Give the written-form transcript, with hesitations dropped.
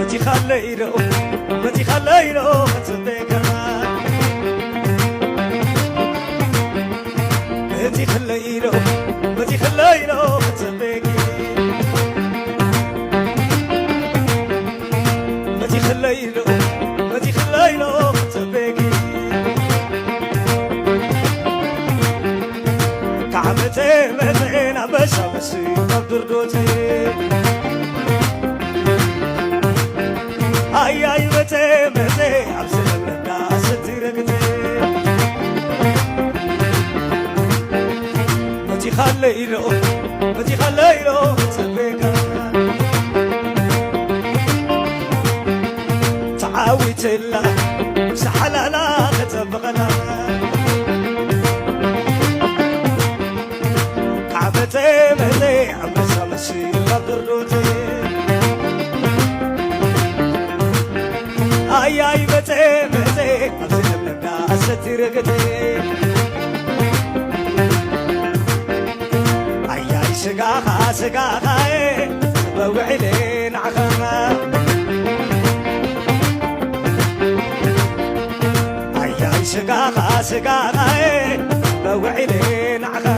متي خليرو تبكنا متي خليرو تبكي متي خليرو تبكي كعبتي متينا بشمسي بدردوتي ay mete abselna ستيركتي متي خليرو تبكا تعاويت الله سحلالا تبغنا كعبتي متي عمسي بدردوتي ay mete abselna ستيركتي ay سقاها بوعلين عخنا ay سقاها بوعلين عخنا